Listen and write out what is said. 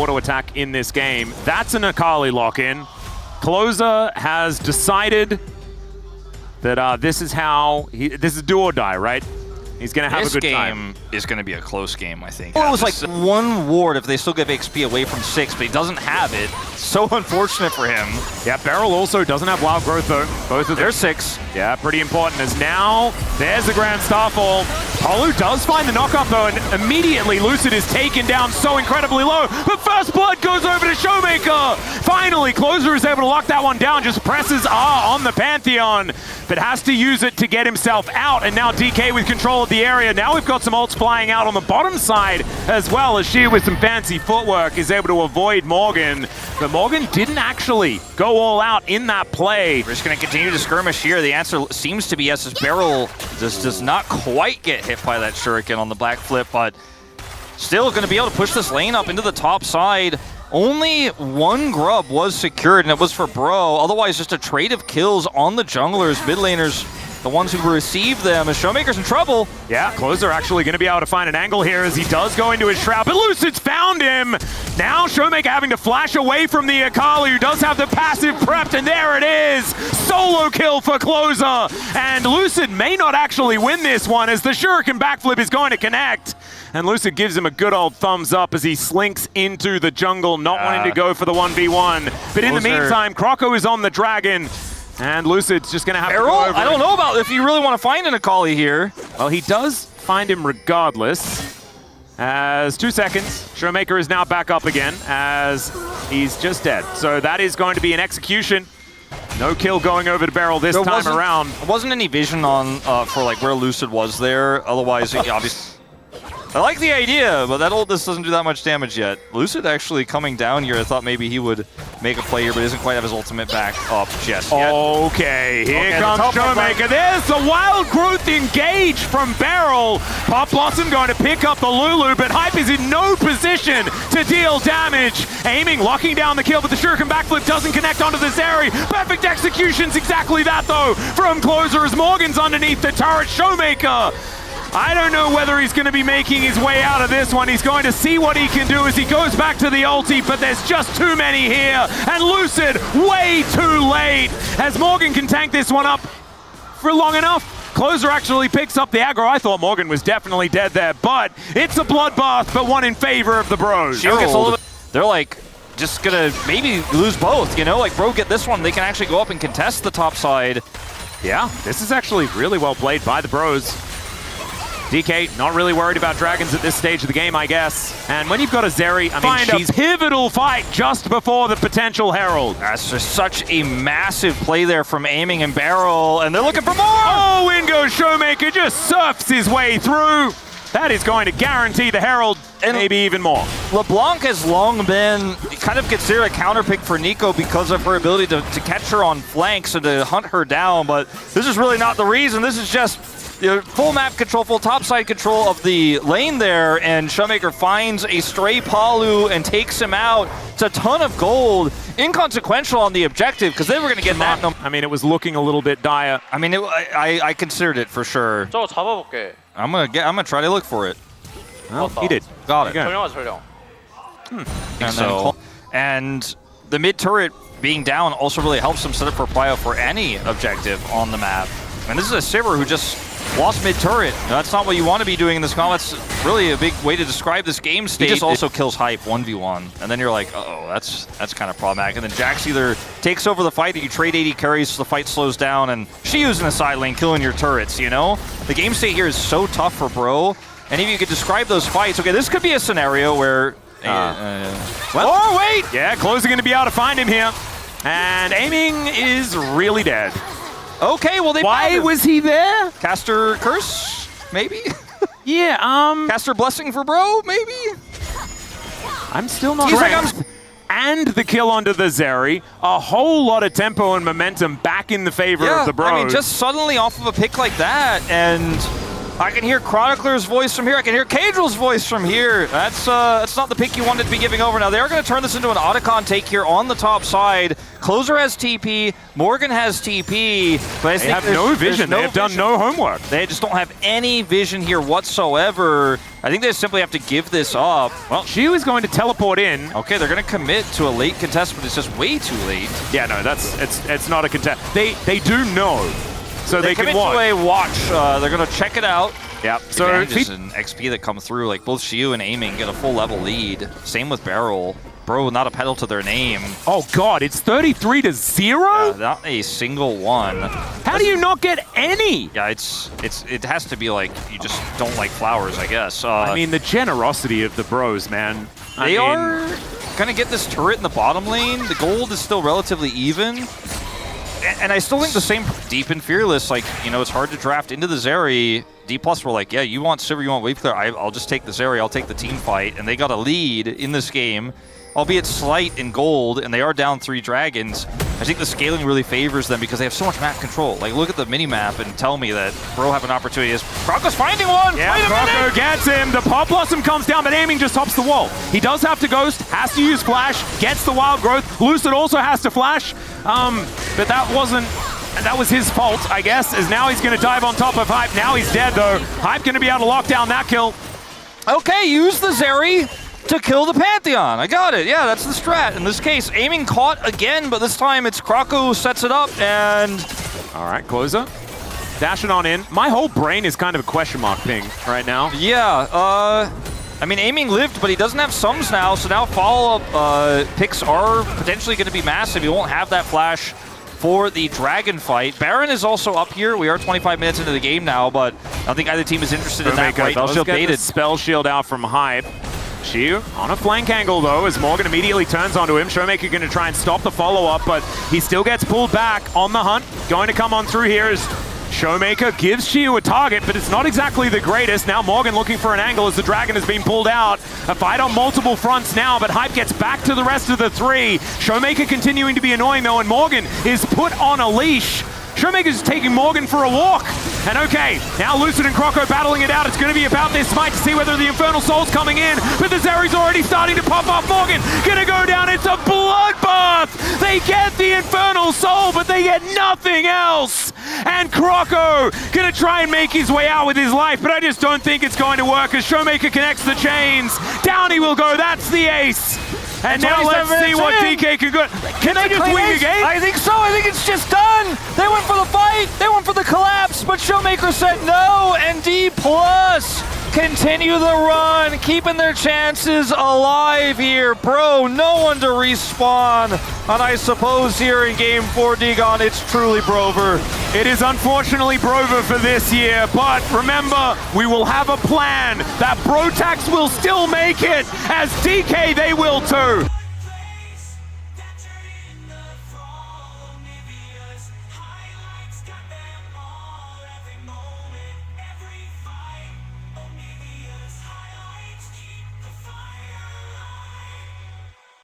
auto attack in this game. That's an Akali lock-in. Closer has decided that this is how this is do or die, right? He's going to have a good time. This game is going to be a close game, I think. Well, it was like one ward if they still give XP away from 6, but he doesn't have it. So unfortunate for him. Yeah, Beryl also doesn't have wild growth though. Both of them. They're 6. Yeah, pretty important as now there's the Grand Starfall. Polu does find the knockup though, and immediately Lucid is taken down so incredibly low. But first blood goes over to Showmaker. Finally, Closer is able to lock that one down, just presses R on the Pantheon, but has to use it to get himself out. And now DK with control of the area. Now we've got some ults flying out on the bottom side as well, as she with some fancy footwork is able to avoid Morgan. But Morgan didn't actually go all out in that play. We're just going to continue to skirmish here. The answer seems to be yes, as Beryl does not quite get hit by that shuriken on the black flip, but still going to be able to push this lane up into the top side. Only one grub was secured, and it was for Bro. Otherwise, just a trade of kills on the junglers, mid laners, the ones who received them, as Showmaker's in trouble. Yeah, Closer actually going to be able to find an angle here as he does go into his shroud, but Lucid's found him. Now Showmaker having to flash away from the Akali, who does have the passive prepped, and there it is. Solo kill for Closer, and Lucid may not actually win this one as the Shuriken backflip is going to connect. And Lucid gives him a good old thumbs up as he slinks into the jungle, not wanting to go for the 1v1. But in the meantime, Croco is on the dragon. And Lucid's just going to have to go over. I don't know about if you really want to find an Akali here. Well, he does find him regardless. As 2 seconds, Showmaker is now back up again as he's just dead. So that is going to be an execution. No kill going over to Beryl this time around. There wasn't any vision on for like where Lucid was there. Otherwise, obviously. I like the idea, but that ultness doesn't do that much damage yet. Lucid actually coming down here, I thought maybe he would make a play here, but he doesn't quite have his ultimate back up just yet. Okay, here comes Showmaker. There's the wild growth engage from Beryl. Pop Blossom going to pick up the Lulu, but Hype is in no position to deal damage. Aiming, locking down the kill, but the Shuriken backflip doesn't connect onto the Zeri. Perfect execution's exactly that though from Closer as Morgan's underneath the turret. Showmaker, I don't know whether he's going to be making his way out of this one. He's going to see what he can do as he goes back to the ulti, but there's just too many here. And Lucid, way too late, as Morgan can tank this one up for long enough. Closer actually picks up the aggro. I thought Morgan was definitely dead there, but it's a bloodbath, but one in favor of the Bros. They're like, just going to maybe lose both, you know? Like, Bro get this one, they can actually go up and contest the top side. Yeah, this is actually really well played by the Bros. DK not really worried about dragons at this stage of the game, I guess. And when you've got a Zeri, I mean, she's a pivotal fight just before the potential Herald. That's just such a massive play there from Aiming and Beryl, and they're looking for more! Oh, in goes Showmaker, just surfs his way through. That is going to guarantee the Herald, and maybe even more. LeBlanc has long been kind of considered a counterpick for Nico because of her ability to catch her on flanks and to hunt her down, but this is really not the reason. This is just full map control, full topside control of the lane there, and Showmaker finds a stray Palu and takes him out. It's a ton of gold, inconsequential on the objective, because they were going to get that. I mean, it was looking a little bit dire. I mean, I considered it for sure. 저거 잡아볼게. I'm gonna try to look for it. Well, he did. Got it. 전령. And the mid turret being down also really helps them set up for Plyo for any objective on the map. And this is a Sivir who just lost mid-turret. That's not what you want to be doing in this combat. That's really a big way to describe this game state. He just also kills Hype 1v1. And then you're like, uh-oh, that's kind of problematic. And then Jax either takes over the fight, or you trade 80 carries so the fight slows down, and she using the side lane, killing your turrets, you know? The game state here is so tough for Bro. And if you could describe those fights, okay, this could be a scenario where... oh, wait! Yeah, Closer going to be able to find him here. And Aiming is really dead. Okay, well, why was he there? Caster Curse, maybe? Yeah, Caster Blessing for Bro, maybe? I'm still not ranked. And the kill onto the Zeri. A whole lot of tempo and momentum back in the favor of the Bros. I mean, just suddenly off of a pick like that, and I can hear Chronicler's voice from here. I can hear Cadrill's voice from here. That's not the pick you wanted to be giving over. Now, they are going to turn this into an Otacon take here on the top side. Closer has TP. Morgan has TP. But I They have no vision. They have done no homework. They just don't have any vision here whatsoever. I think they simply have to give this up. Well, Xiu is going to teleport in. Okay, they're going to commit to a late contest, but it's just way too late. Yeah, no, it's not a contest. They do know, so they can commit watch. to a watch. They're going to check it out. Yep. So Advantages and XP that come through, like both Xiu and Aiming get a full level lead. Same with Beryl. Bro, not a pedal to their name. oh god, it's 33-0. Not a single one. How do you not get any? Yeah, it has to be like you just don't like flowers, I guess. I mean, the generosity of the bros, man. They are gonna get this turret in the bottom lane. The gold is still relatively even. And I still think the same Deep and Fearless, like, you know, it's hard to draft into the Zeri. Dplus were like, yeah, you want Sivir, you want Wave Clear, I'll just take the Zeri, I'll take the team fight. And they got a lead in this game, albeit slight in gold, and they are down 3 dragons. I think the scaling really favors them because they have so much map control. Like, look at the mini-map and tell me that Bro have an opportunity. Croco's finding one! Yeah, Wait a minute! Croco gets him. The Pop Blossom comes down, but Aiming just tops the wall. He does have to ghost, has to use flash, gets the wild growth. Lucid also has to flash, but that was his fault, I guess, as now he's going to dive on top of Hype. Now he's dead, though. Hype going to be able to lock down that kill. Okay, use the Zeri to kill the Pantheon. I got it. Yeah, that's the strat. In this case, Aiming caught again, but this time it's Croco who sets it up, and... All right, closer. Dashing on in. My whole brain is kind of a question mark thing right now. Yeah, I mean, Aiming lived, but he doesn't have sums now, so now follow-up picks are potentially going to be massive. He won't have that flash for the dragon fight. Baron is also up here. We are 25 minutes into the game now, but I don't think either team is interested in that right. Let's get the spell shield out from Hype. Xiu on a flank angle, though, as Morgan immediately turns onto him. Showmaker going to try and stop the follow-up, but he still gets pulled back on the hunt. Going to come on through here as Showmaker gives Xiu a target, but it's not exactly the greatest. Now Morgan looking for an angle as the dragon has been pulled out. A fight on multiple fronts now, but Hype gets back to the rest of the 3. Showmaker continuing to be annoying, though, and Morgan is put on a leash. Showmaker's taking Morgan for a walk. And okay, now Lucid and Croco battling it out. It's going to be about this smite to see whether the Infernal Soul's coming in, but the Zeri's already starting to pop up. Morgan gonna go down. It's a bloodbath. They get the Infernal Soul, but they get nothing else. And Croco gonna try and make his way out with his life, but I just don't think it's going to work as Showmaker connects the chains. Down he will go. That's the ace. And now let's see what DK can go. Can they just win the game? I think so. I think it's just done. They went for the fight. They went for the collapse, but Showmaker said no, and Dplus continue the run, keeping their chances alive here. Bro, no one to respawn. And I suppose here in Game 4, Digon, it's truly Brover. It is unfortunately Brover for this year, but remember, we will have a plan. That Brotax will still make it. As DK, they will too.